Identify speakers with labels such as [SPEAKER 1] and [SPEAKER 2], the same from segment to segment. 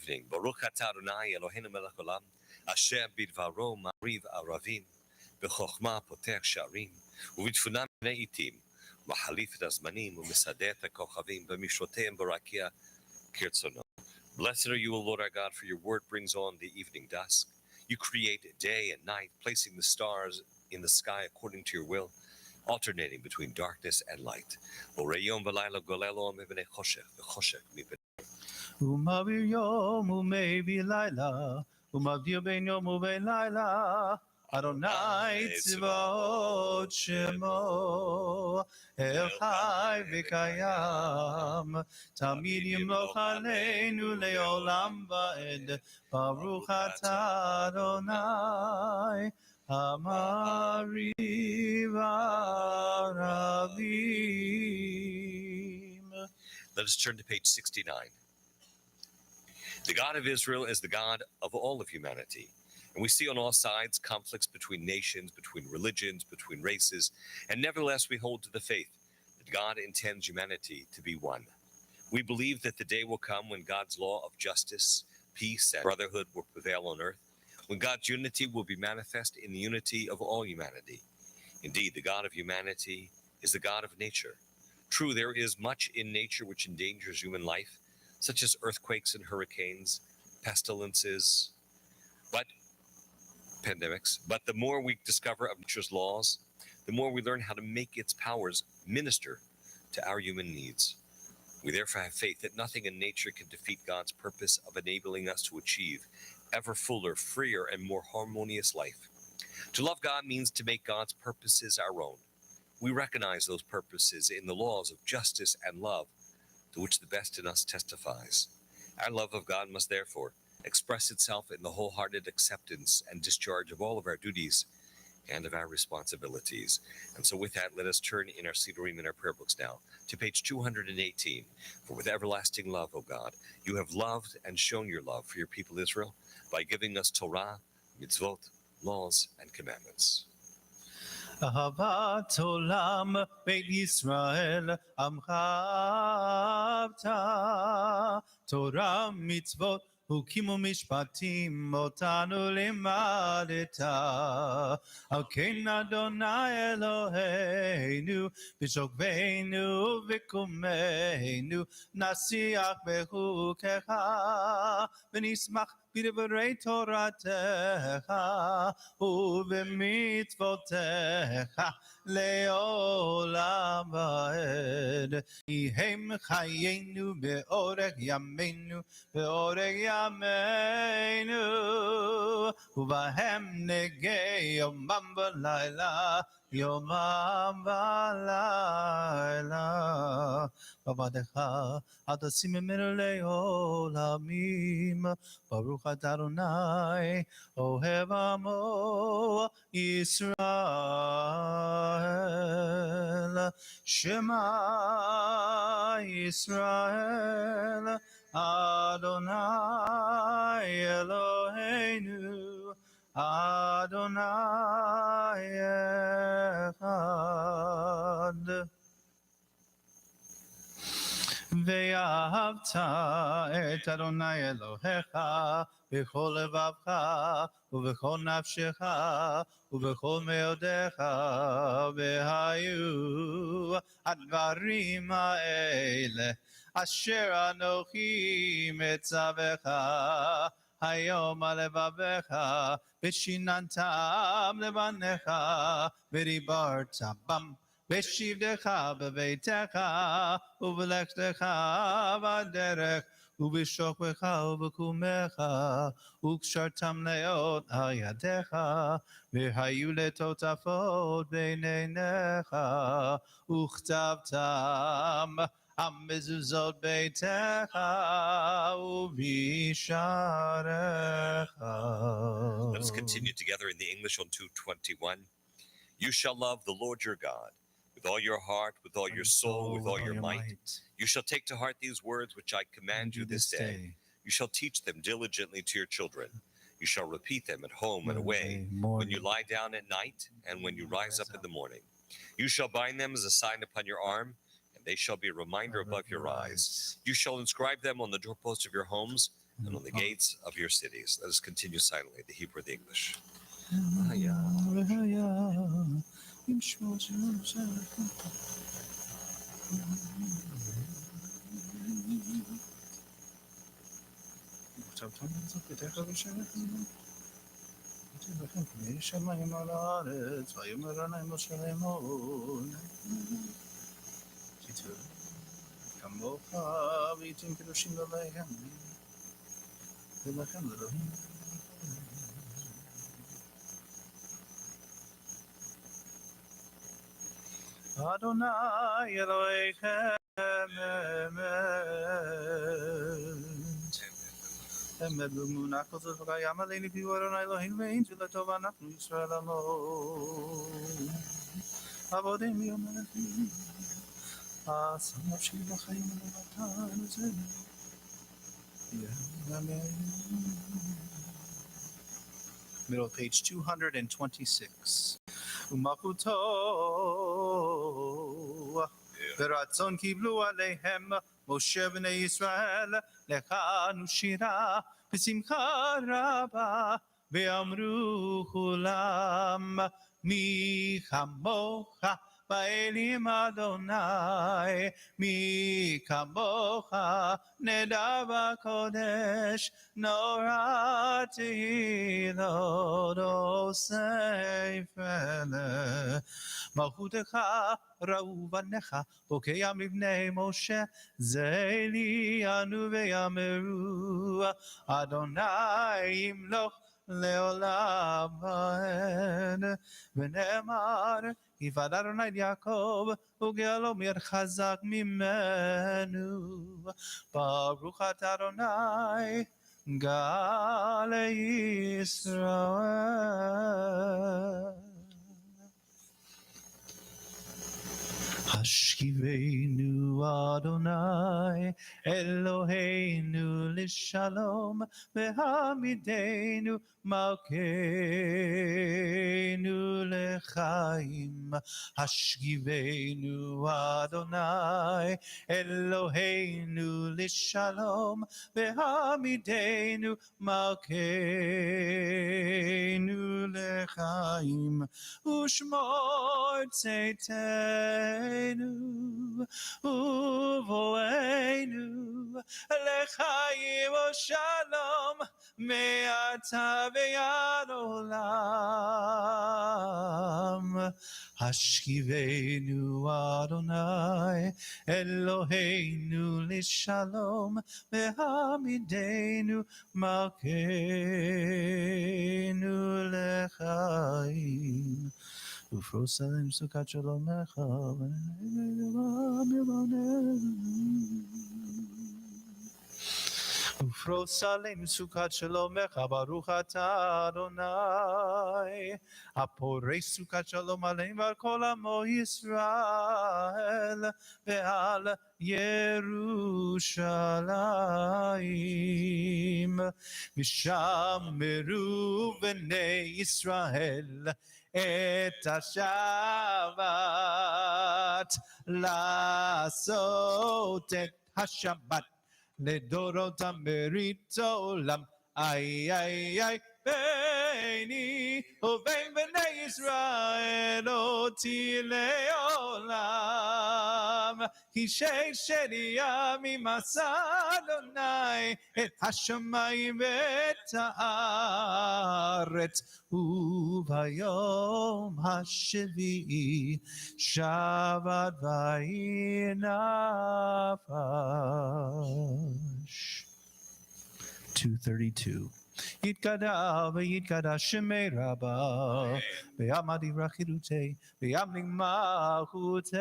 [SPEAKER 1] evening. Baruch atah Adonai Eloheinu melech olam, asher bidvaro mariv aravim, b'chokhmah potech sha'arim, ובתבונה בני עיתים, מחליף את הזמנים ומסדר את הכוכבים במשרותיהם ברקיע כרצונו. Blessed are you, O Lord our God, for your word brings on the evening dusk. You create day and night, placing the stars in the sky according to your will, alternating between darkness and light. Oreyom v'layla golelo mibnei choshech v'choshech mibnei.
[SPEAKER 2] Umavir yom umevi laila, umavir ben yom uben laila. Adonai tzivot shemo, El Chai v'kayam, Tamid yimloch aleinu leolam va'ed, Baruch atah Adonai, Amariv Aravim.
[SPEAKER 1] Let us turn to page 69. The God of Israel is the God of all of humanity. And we see on all sides conflicts between nations, between religions, between races, and nevertheless we hold to the faith that God intends humanity to be one. We believe that the day will come when God's law of justice, peace, and brotherhood will prevail on earth, when God's unity will be manifest in the unity of all humanity. Indeed, the God of humanity is the God of nature. True, there is much in nature which endangers human life, such as earthquakes and hurricanes, pestilences, pandemics. But the more we discover of nature's laws, the more we learn how to make its powers minister to our human needs. We therefore have faith that nothing in nature can defeat God's purpose of enabling us to achieve ever fuller, freer, and more harmonious life. To love God means to make God's purposes our own. We recognize those purposes in the laws of justice and love, to which the best in us testifies. Our love of God must therefore express itself in the wholehearted acceptance and discharge of all of our duties and of our responsibilities. And so with that, let us turn in our Sidurim and our prayer books now to page 218. For with everlasting love, O God, you have loved and shown your love for your people Israel by giving us Torah, mitzvot, laws, and commandments.
[SPEAKER 2] Ahavat olam Beit Yisrael amcha avta, Torah mitzvot hukim umishpatim otanu limadeta. Al ken Adonai Eloheinu b'shokveinu v'kumeinu nasiach bechukecha v'nismach b'divrei Toratecha ובמצוותיך לעולם ועד. יהם חיינו באורך ימינו, באורך ימינו, ובהם נגע יומם ולילה, יומם ולילה. בבדך עד תשים ממנו לעולמים. ברוך אתה אדוני אוהב עמו ישראל. שמע ישראל אדוני אלוהינו אדוני אחד. ואהבת את אדוני אלוהיך בכל לבבך ובכל נפשך ובכל מאודיך, והיו הדברים האלה אשר אנוכי מצווך היום על לבביך, ושיננתם לבניך ודיברת בם בשבתך בביתך ובלכתך בדרך ובשוכבך ובקומך, וקשרתם לאות על ידיך, והיו לטוטפות בין עיניך, וכתבתם המזוזות ביתך ובשעריך.
[SPEAKER 1] Let us continue together in the English on 221. You shall love the Lord your God with all your heart, with all your soul, with all your might. You shall take to heart these words which I command you this day. You shall teach them diligently to your children. You shall repeat them at home and away, when you lie down at night and when you rise up in the morning. You shall bind them as a sign upon your arm, and they shall be a reminder above your eyes. You shall inscribe them on the doorposts of your homes and on the gates of your cities. Let us continue silently, the Hebrew and the English.
[SPEAKER 2] שמיים על הארץ, ויאמר עליהם משה לאמור. כמוך והייתם קדושים עליהם, ולכם אלוהים. אדוני אלוהיכם אמת באמונה כל זאת וקיים עלינו כי הוא אדוני אלוהינו ואין תפילתו ואנחנו ישראל עמו. עבודים יום מלכים, עשה נפשי בחיים ונתן את זה. Middle page 226. ומלכותו ברצון קיבלו עליהם משה בני ישראל לכנו שירה בשמחה רבה ואמרו כולם מי כמוך באלים אדוני מי כמוך נדע בקודש נורא תהילות עושה פלא מלכותך ראו בניך בוקע מבני משה זה לי אנו ויאמרו אדוני ימלוך לעולם ועד ונאמר יפעל אדוני יעקב וגאלו מי חזק ממנו ברוך אתה אדוני גאל ישראל השכיבנו אדוני אלוהינו לשלום והעמידנו מלכנו לחיים השכיבנו אדוני אלוהינו לשלום והעמידנו מלכנו לחיים ושמור צאתנו ובואנו לחיים ושלום מעתה ועד עולם השכיבנו אדוני אלוהינו לשלום והעמידנו מלכנו לחיים ופרוס עלינו סוכת שלומך ופרוס עלינו סוכת שלומך ברוך אתה אדוני הפורש סוכת שלום עלינו ועל כל עמו ישראל ועל ירושלים ושמרו בני ישראל את השבת לעשות את השבת לדורותם ברית עולם איי איי איי ביני ובין בני ישראל אותי לעולם כי ששני ימים עשה אדוני את השמיים ואת הארץ וביום השביעי שבת ויהי נפש. 232 יתגדל ויתקדש שמי רבה ביום דברי חירותי ביום מלכותי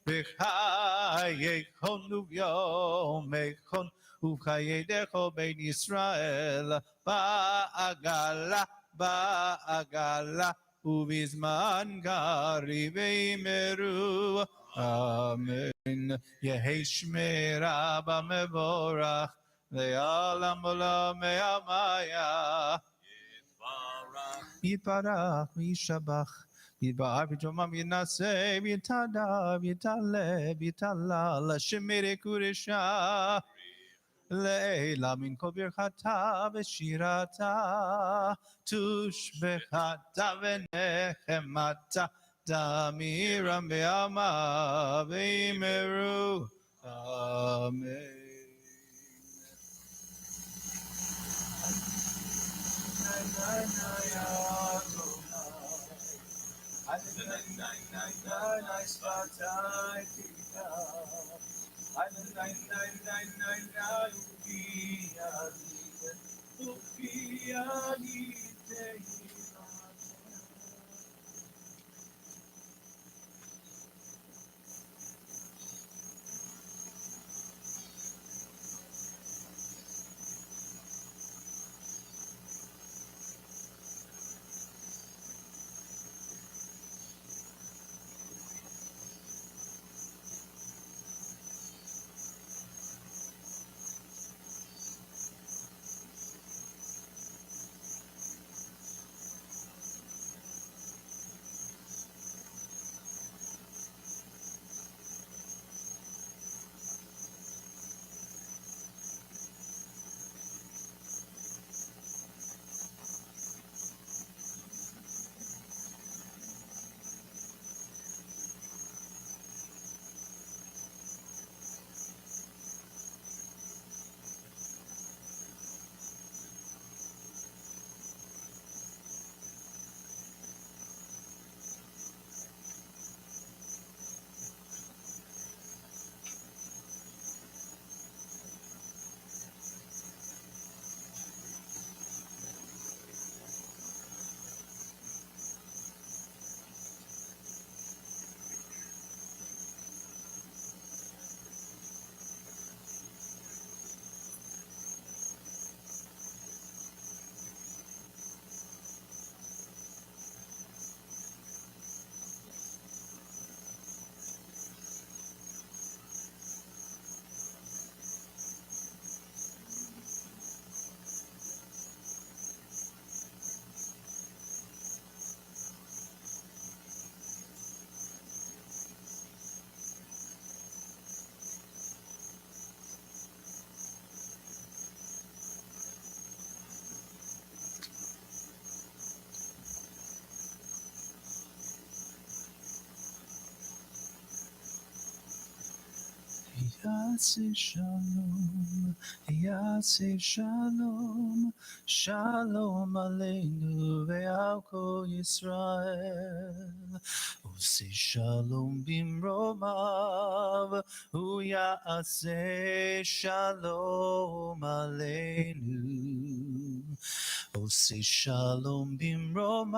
[SPEAKER 2] בחיי כל וביום כל ובחיי דכל בית ישראל בעגלה ובזמן גרי ואמרו אמן יהי שמי רבה מבורך לעולם עולם המיה יתברך וישבח יתברך ויתרומם ינשא ויתהדר ויתעלה ויתהלל שמי קודשה לעילה מן כל ברכתה ושירתה, תושבחתה ונחמתה, תמירם בעלמא ואמרו אמן. יעשה שלום, יעשה שלום, שלום עלינו ועל כל ישראל. עושה שלום במרומיו, הוא יעשה שלום עלינו. עושה שלום במרומיו,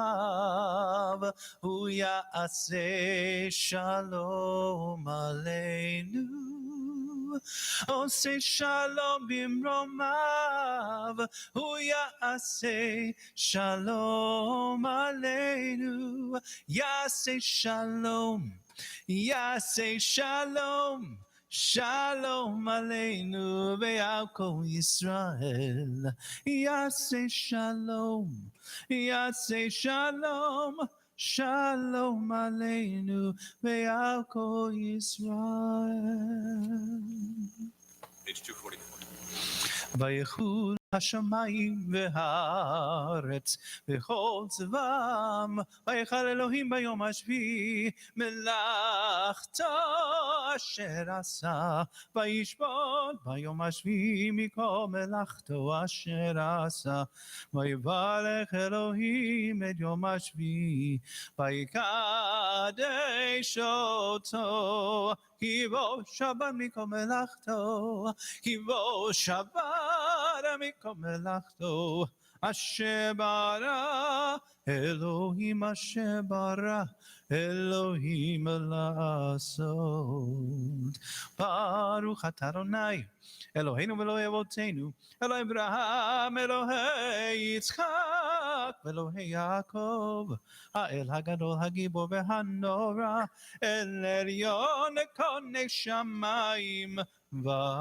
[SPEAKER 2] הוא יעשה שלום עלינו. עושה שלום במרומיו, הוא יעשה שלום עלינו. יעשה שלום, יעשה שלום, שלום עלינו ועל כל ישראל. יעשה שלום, יעשה שלום, שלום עלינו ועל כל ישראל.
[SPEAKER 1] Page 244.
[SPEAKER 2] ויחול השמיים והארץ וכל צבאם, ויכל אלוהים ביום השביעי מלאכתו אשר עשה, וישבות ביום השביעי מכל מלאכתו אשר עשה. ויברך אלוהים את יום השביעי, ויקדש אותו, כי בו שבת מכל מלאכתו, כי בו שבת מכל מלאכתו, אשר ברא אלוהים, אשר ברא אלוהים לעשות. ברוך אתה אדוני אלוהינו ואלוהי אבותינו, אלוהי אברהם, אלוהי יצחק ואלוהי יעקב, האל הגדול הגיבור והנורא, אל עליון קונה שמיים וארץ,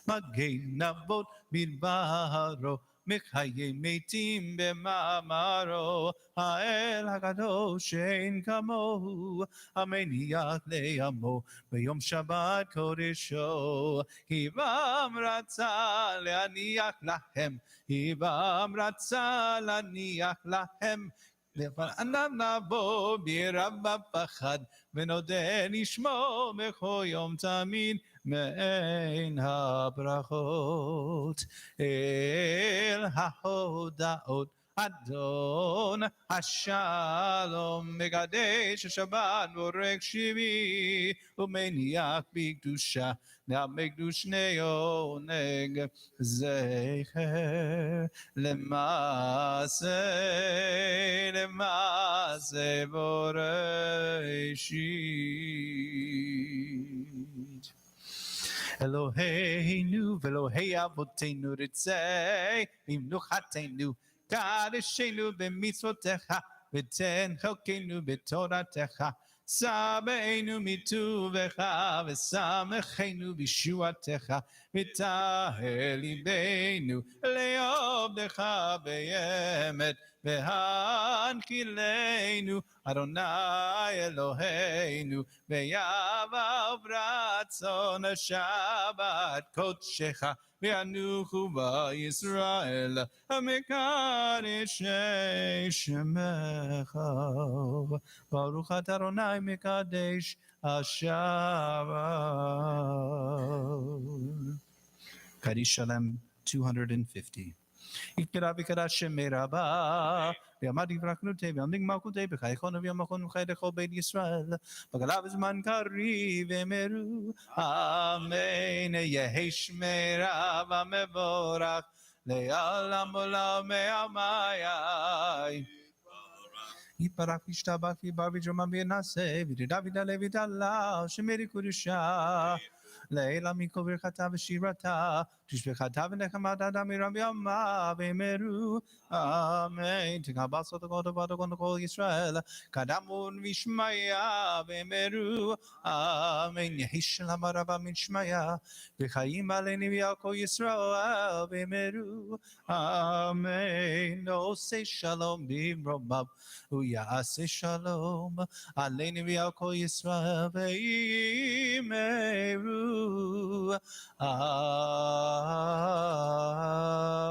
[SPEAKER 2] מגן אבות מדברו מחיי מתים במאמרו, האל הקדוש שאין כמוהו, המניח לעמו ביום שבת קודשו. היבם רצה להניח להם, היבם רצה להניח להם, לפניו נבוא ביראה בפחד, ונודה לשמו בכל יום תמיד מעין הברכות. אל ההודעות אדון השלום, מקדש השבת בורק שבי, ומניח בקדושה נעמה קדושני עונג זכר למעשה בראשית. אלוהינו ואלוהי אבותינו רצה במנוחתנו, קדשנו במצוותיך ותן חלקנו בתורתך, שבענו מטובך ושמחנו בישועתך, וטהר ליבנו לעבדך באמת, והנחילנו אדוני אלוהינו ביבוא רצון השבת קודשך, וינוחו בישראל המקדש שמך. ברוך אתה אדוני מקדש השבת. Kaddish Shalem 250. יקרא וקדש שמי רבה, ויעמד יברכנותי, ויעמדים מלכותי, בחייכון וביומכון וחי לכל בית ישראל, בגלה בזמן קריב אמרו, אמן. יהי שמי רבה מבורך, לעולם עולם עמי. יתברך וישתבח ויבר ויג'רמה וינשא, וידע וידלה וידלה, שמרי קודשה. לעילה מכל ברכתה ושירתה, תשבחתה ונחמתה דמירם ימה, ואמרו אמן. תקבל סוד הכל טובה לכל ישראל, קדמון ושמיה, ואמרו אמן. יהי שלום רבה מן שמיה, וחיים עלינו ועל כל ישראל, ואמרו אמן. עושה שלום במרומיו, ויעשה שלום עלינו ועל כל ישראל, ואמרו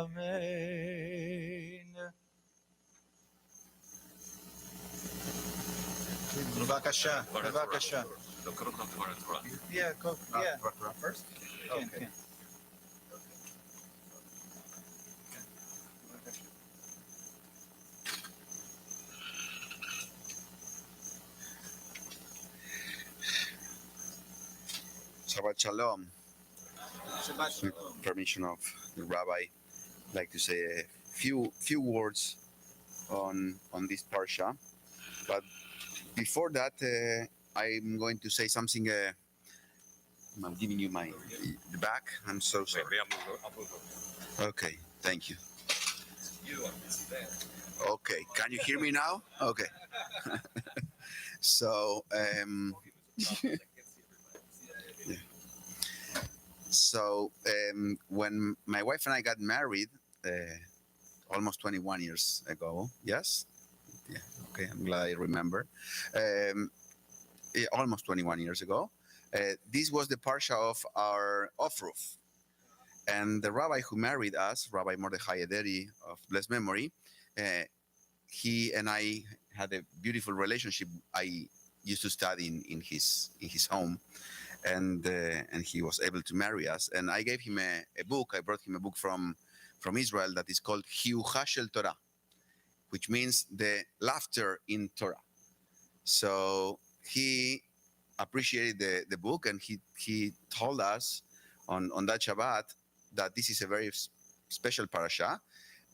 [SPEAKER 2] Amen. בבקשה, בבקשה. Yeah, first? Okay.
[SPEAKER 3] Shabbat Shalom.
[SPEAKER 2] Shabbat Shalom.
[SPEAKER 3] With permission of the Rabbi, I'd like to say a few words on this parsha. But before that, I'm going to say something. I'm giving you the back. I'm so sorry. Okay, thank you. Okay, can you hear me now? Okay. So. So when my wife and I got married almost 21 years ago, yes? Yeah, okay, I'm glad I remember. Almost 21 years ago, this was the parsha of our Ofruf. And the rabbi who married us, Rabbi Mordechai Ederi of blessed memory, he and I had a beautiful relationship. I used to study in his home. And he was able to marry us. And I gave him a book. I brought him a book from Israel that is called Hiucha Shel Torah, which means the laughter in Torah. So he appreciated the book, and he told us on that Shabbat that this is a very special parasha.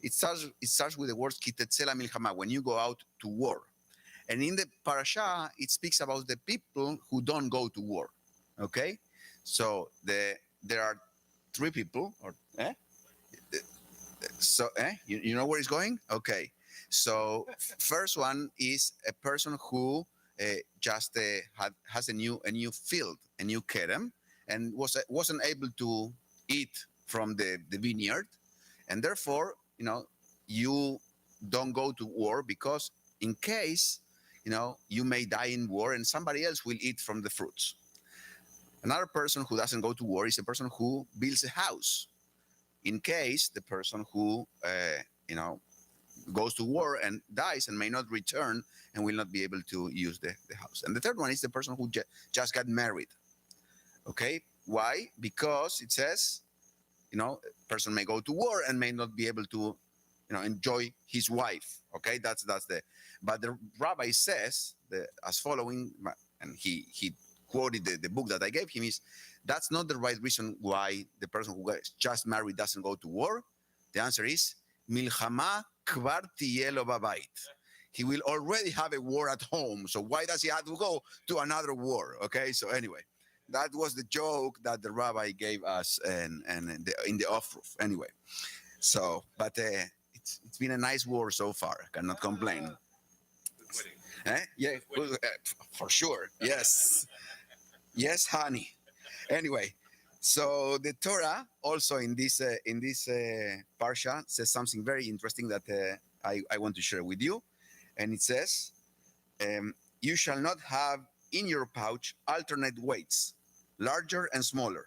[SPEAKER 3] It starts with the words Ki tetzeh lamilchama, when you go out to war. And in the parasha, it speaks about the people who don't go to war. Okay, so there are three people, you know where it's going? Okay, so first one is a person who just has a new field, a new kerem, and wasn't able to eat from the vineyard, and therefore you don't go to war, because in case, you may die in war and somebody else will eat from the fruits. Another person who doesn't go to war is a person who builds a house, in case the person who, goes to war and dies and may not return and will not be able to use the house. And the third one is the person who just got married. Okay, why? Because it says, a person may go to war and may not be able to, enjoy his wife. Okay, that's but the rabbi says as following, and he quoted the book that I gave him, is that's not the right reason why the person who just married doesn't go to war. The answer is milchama kvar tiyeh lo babait. He will already have a war at home, so why does he have to go to another war? Okay, so anyway, that was the joke that the rabbi gave us in the off-roof. Anyway, so, but it's been a nice war so far. I cannot complain. Yeah, for sure. Yes. Yes, honey. Anyway, so the Torah also in this parsha says something very interesting that I want to share with you. And it says, you shall not have in your pouch alternate weights, larger and smaller.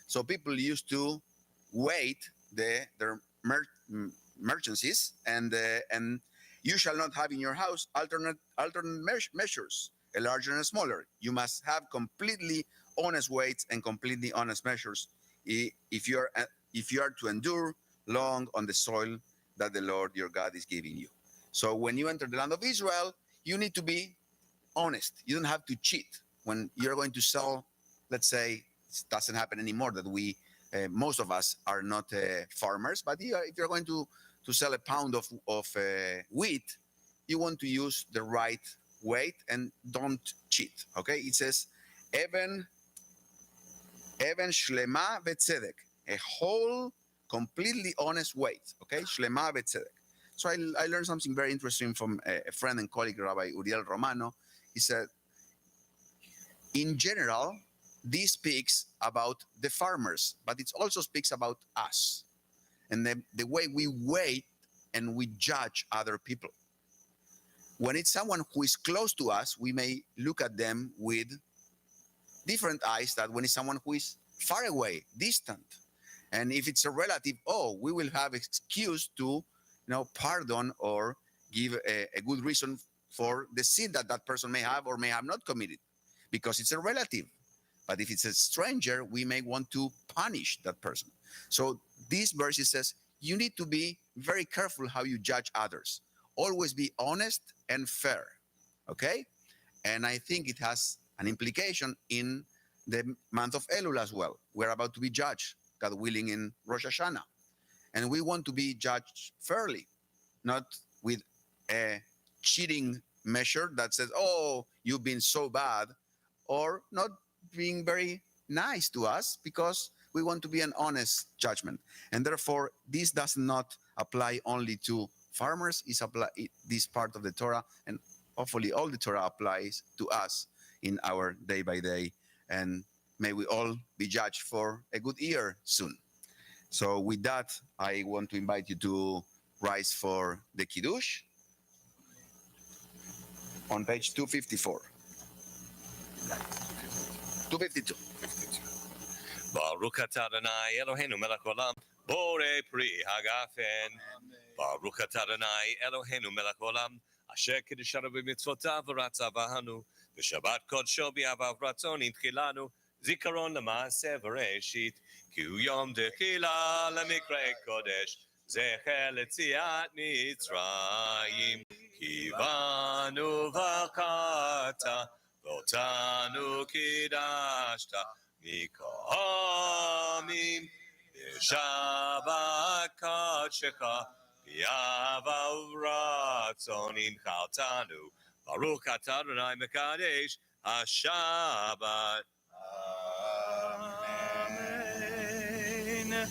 [SPEAKER 3] So people used to weight their merchandise, and you shall not have in your house alternate measures, a larger and a smaller. You must have completely honest weights and completely honest measures if you are to endure long on the soil that the Lord your God is giving you. So when you enter the land of Israel, you need to be honest. You don't have to cheat. When you're going to sell, let's say, it doesn't happen anymore that we, most of us are not farmers, but if you're going to sell a pound of wheat, you want to use the right weight and don't cheat. Okay, it says, even shlema v'tzedek, a whole, completely honest weight. Okay, shlema v'tzedek. So I learned something very interesting from a friend and colleague, Rabbi Uriel Romano. He said, in general, this speaks about the farmers, but it also speaks about us and the way we weigh and we judge other people. When it's someone who is close to us, we may look at them with different eyes than when it's someone who is far away, distant. And if it's a relative, we will have excuse to, pardon or give a good reason for the sin that person may have or may have not committed, because it's a relative. But if it's a stranger, we may want to punish that person. So this verse says, you need to be very careful how you judge others. Always be honest and fair, okay? And I think it has an implication in the month of Elul as well. We're about to be judged, God willing, in Rosh Hashanah. And we want to be judged fairly, not with a cheating measure that says, you've been so bad, or not being very nice to us because we want to be an honest judgment. And therefore, this does not apply only to farmers. This part of the Torah, and hopefully all the Torah applies to us in our day by day. And may we all be judged for a good year soon. So with that, I want to invite you to rise for the Kiddush on page 254. 252.
[SPEAKER 1] Baruch atah Adonai Eloheinu melech olam, borei pri hagafen. Baruch atah Adonai Eloheinu melech olam, asher kiddushanu b'mitzvotav v'ratzavanu, v'shabbat kodsho b'avav ratzon intchilanu, zikaron l'maaseh v'reshit, ki hu yom dechila lemikra kodesh, zecher letziat Mitzrayim, ki banu v'chata, v'otanu kidashta, Mikamim Shabbat Kadshecha Yavav Ratzonim Chaltanu Baruch atah Adonai Mekadesh HaShabbat.
[SPEAKER 2] Amen.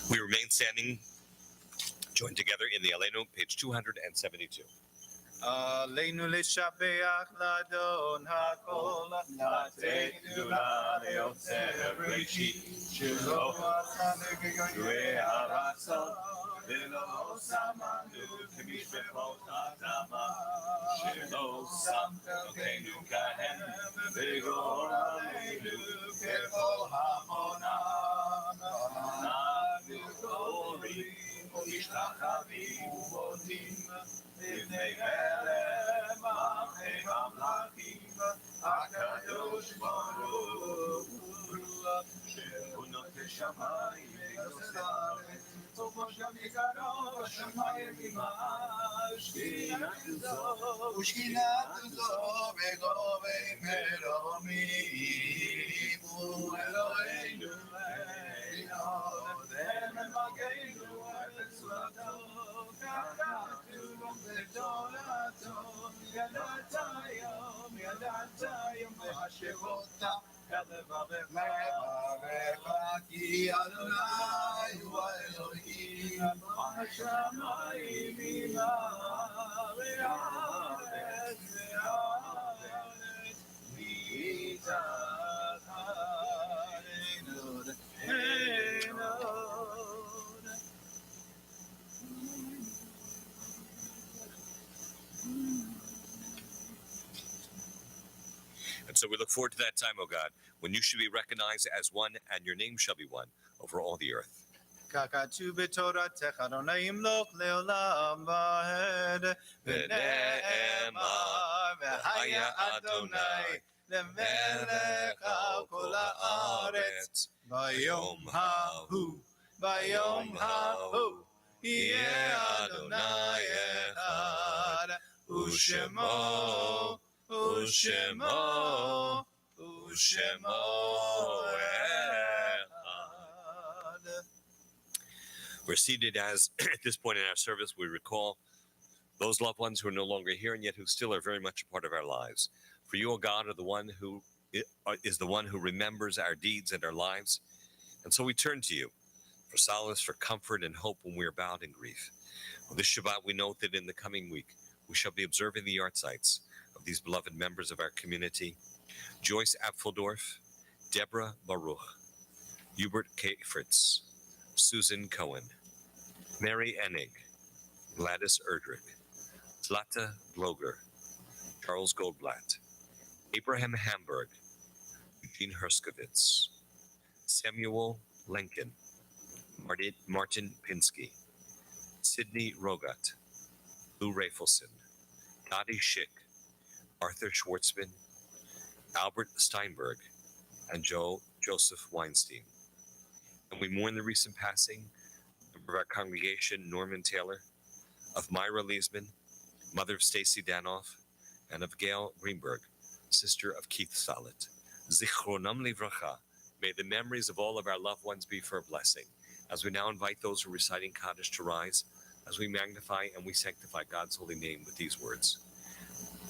[SPEAKER 1] We remain standing, joined together in the Aleinu, page 272.
[SPEAKER 2] עלינו לשבח לאדון הכל, לתת גדולה ליוצר ראשית שלא עשה לגויי הרצון ולא שמנו כמשפחות אדמה שלא שם חלקנו כהם וגורלנו ככל המונם אנחנו גורים ומשתחווים ומודים לפני מלך מלכי המלכים הקדוש ברוך הוא שהוא נוטה שמיים ונושא הארץ וכמו גם יקרו בשמיים ממש ושכינת זו בגובי מרומים ואלוהינו דמן מגנו וצורתו כתוב בתורתו ידעת יום והשבותה כלבבך כי אדוני הוא האלוהים השמיים והארץ מתחתינו
[SPEAKER 1] And so we look forward to that time, O God, when you should be recognized as one and your name shall be one over all the earth.
[SPEAKER 2] ככתוב בתורתך אדוני ימלוך לעולם ועד ונאמר והיה אדוני למלך על כל הארץ ביום ההוא יהיה אדוני אחד ושמו
[SPEAKER 1] We're seated as, at this point in our service, we recall those loved ones who are no longer here and yet who still are very much a part of our lives. For you, O God, are the one who is the one who remembers our deeds and our lives. And so we turn to you for solace, for comfort and hope when we are bowed in grief. On this Shabbat, we note that in the coming week, we shall be observing the yahrzeits of these beloved members of our community: Joyce Apfeldorf, Deborah Baruch, Hubert K. Fritz, Susan Cohen, Mary Enig, Gladys Erdrich, Zlata Bloger, Charles Goldblatt, Abraham Hamburg, Eugene Herskovitz, Samuel Lenkin, Martin Pinsky, Sidney Rogat, Lou Rafelson, Dottie Schick, Arthur Schwartzman, Albert Steinberg, and Joseph Weinstein. And we mourn the recent passing of our congregation, Norman Taylor, of Myra Leesman, mother of Stacy Danoff, and of Gail Greenberg, sister of Keith Salit. Zichronam livracha. May the memories of all of our loved ones be for a blessing. As we now invite those who are reciting Kaddish to rise, as we magnify and we sanctify God's holy name with these words.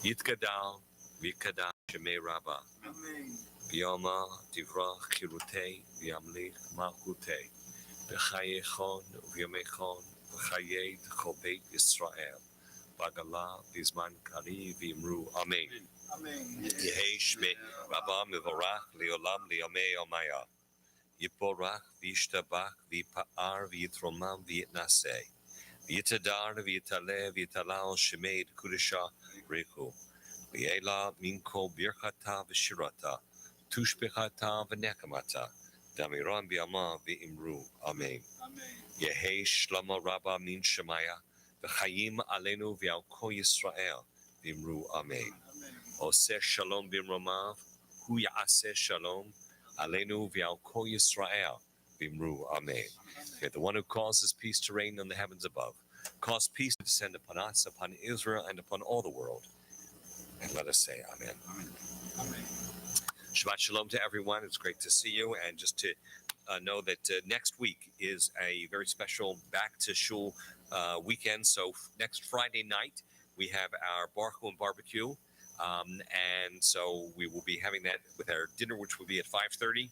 [SPEAKER 1] Yitkadal v'yikadal shemei Rabba.
[SPEAKER 2] Amen.
[SPEAKER 1] V'yoma divrach chirutei v'yamlich malchutei. V'chayechon v'yomechon v'chayei d'chol beit Yisrael. V'agala v'zman kari v'imru. Amen.
[SPEAKER 2] Amen.
[SPEAKER 1] Yehei shmei Rabba mivorach leolam leomei omaya. Yiporach v'yishtabach v'yipa'ar v'yitromam v'yitnaseh. V'yitadar v'yitale v'yitalal shemei d'kudesha rechu. V'yela minko birchata v'shirata. Tushbechata v'nekamata. Damiran v'yama v'imru. Amen.
[SPEAKER 2] Amen.
[SPEAKER 1] Yehei shlama Rabba min shemaya. V'chayim alenu v'al kol Yisrael. V'imru. Amen.
[SPEAKER 2] Amen.
[SPEAKER 1] Oseh shalom b'imromav. Hu ya'aseh shalom. Alenu v'al kol Yisrael. V'imru. Amen. May the one who causes peace to reign in the heavens above cause peace to descend upon us, upon Israel, and upon all the world. And let us say amen.
[SPEAKER 2] Amen. Amen.
[SPEAKER 1] Shabbat shalom to everyone. It's great to see you. And just to know that next week is a very special back to shul weekend. So next Friday night, we have our Barchu and barbecue. And so we will be having that with our dinner, which will be at 5:30.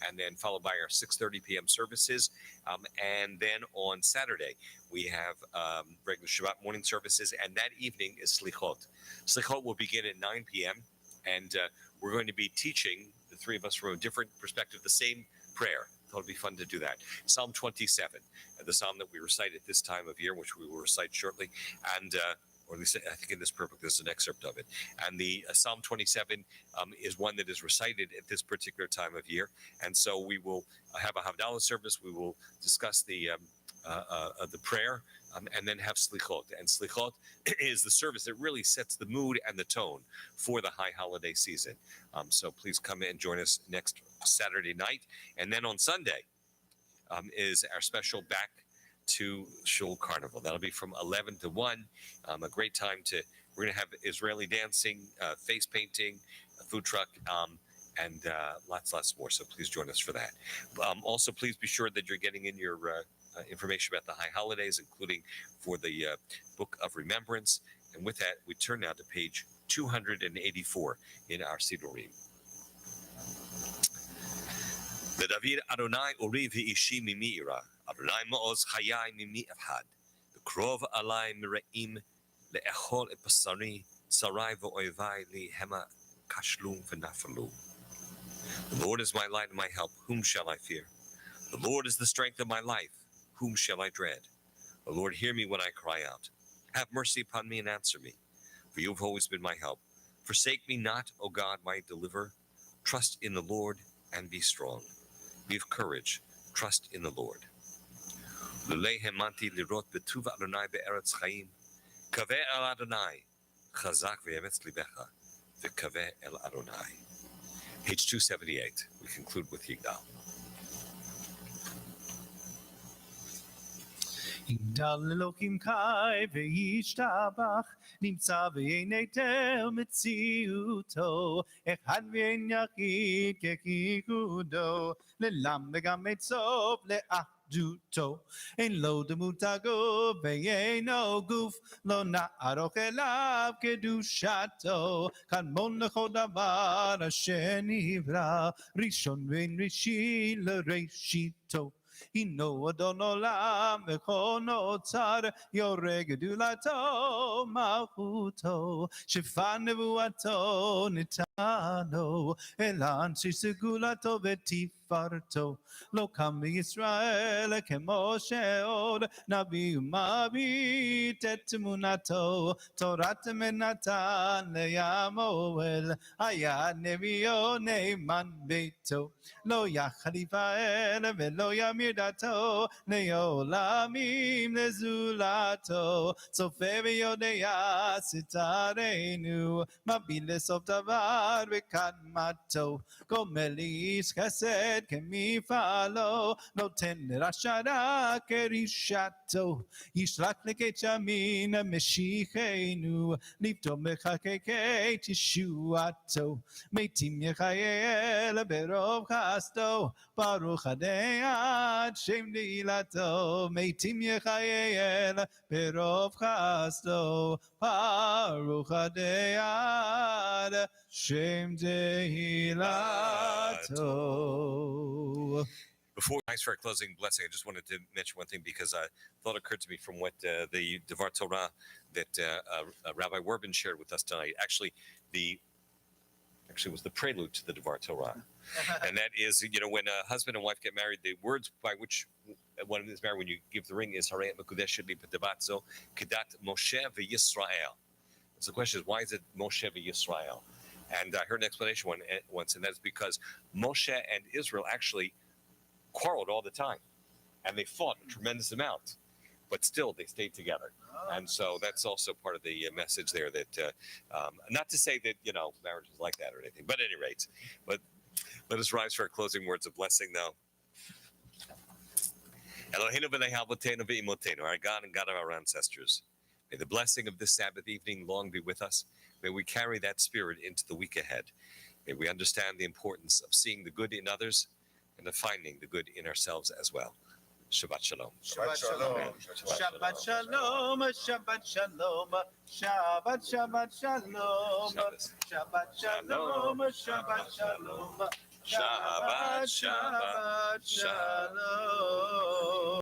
[SPEAKER 1] And then followed by our 6:30 p.m. services. And then on Saturday, we have regular Shabbat morning services. And that evening is Slichot. Slichot will begin at 9 p.m. And we're going to be teaching, the three of us from a different perspective, the same prayer. Thought it'd be fun to do that. Psalm 27, the psalm that we recite at this time of year, which we will recite shortly, and or at least I think in this purpose there's an excerpt of it. And the Psalm 27 is one that is recited at this particular time of year. And so we will have a Havdalah service. We will discuss the prayer, and then have Slichot. And Slichot is the service that really sets the mood and the tone for the high holiday season. So please come in and join us next Saturday night. And then on Sunday is our special Back to Shul Carnival. That'll be from 11 to 1. A great time we're going to have Israeli dancing, face painting, a food truck, and lots more. So please join us for that. Also, please be sure that you're getting in your information about the high holidays, including for the Book of Remembrance. And with that, we turn now to page 284 in our Sidurim. David Adonai ori v'ishi mimi ira, Adonai ma'oz chayai mimi avhad, v'krov alai mira'im le'echol et basari, sarai v'oivai li hema kashlum v'nafalu. The Lord is my light and my help, whom shall I fear? The Lord is the strength of my life, whom shall I dread? O Lord, hear me when I cry out. Have mercy upon me and answer me, for you have always been my help. Forsake me not, O God, my deliverer. Trust in the Lord and be strong. Be of courage. Trust in the Lord. Lulei hemanti lirot betuv Adonai be'eretz chaim. Kaveh el Adonai. Chazak ve'emetz libecha. Ve'kaveh el Adonai. Page 278. We conclude with Yigdal.
[SPEAKER 2] יגדל אלוקים חי וישתבח, נמצא בעיני תל מציאותו, אחד ואין יחיד ככיחודו, לעולם וגם עצוב לאחדותו. אין לו דמות הגוף ואינו גוף, לא נערוך אליו קדושתו, כמון לכל דבר אשר נברא, ראשון ואין ראשית לראשיתו. הינו אדון עולם וכל נוצר, יורה גדולתו מלכותו, שפע נבואתו נתנו, אל אנשי סגולתו ותפארתו. לא קם בישראל כמו שעוד, נביא ומביט את תמונתו, תורת מנתן לימואל, היה נביאו נאמן ביתו. לא יחליף האל ולא ימיר דתו, לעולמים לזולתו, צופה ויודע סתרנו, מביא לסוף דבר וקדמתו, גומל איש חסד כמפעלו, נותן לרשע רע כרשעתו, ישלח לקץ ימין משיחנו, לפתור מחקקי תשועתו, מתים יחייל ברוב חסדו, ברוך הדעת שם נעילתו, מתים יחייל ברוב חסדו, ברוך הדעת שם נעילתו.
[SPEAKER 1] Before I ask for a closing blessing, I just wanted to mention one thing because a thought occurred to me from what the Devar Torah that Rabbi Werbin shared with us tonight. Actually was the prelude to the Devar Torah. And that is, when a husband and wife get married, the words by which one is married when you give the ring is Harayat Mekudeshet Li B'Davatzo Kedat Moshe v'Yisrael. So the question is, why is it Moshe v'Yisrael? And I heard an explanation once, and that's because Moshe and Israel actually quarreled all the time, and they fought a tremendous amount, but still they stayed together. And so that's also part of the message there. That not to say that marriage is like that or anything, but at any rate, but let us rise for our closing words of blessing now. Eloheinu v'nei avotenu v'imotenu, our God and God of our ancestors. May the blessing of this Sabbath evening long be with us. May we carry that spirit into the week ahead. May we understand the importance of seeing the good in others and of finding the good in ourselves as well. Shabbat shalom.
[SPEAKER 2] Shabbat shalom. Shabbat shalom. Shabbat shalom. Shabbat shabbat shalom. Shabbat shalom. Shabbat shalom. Shabbat shalom.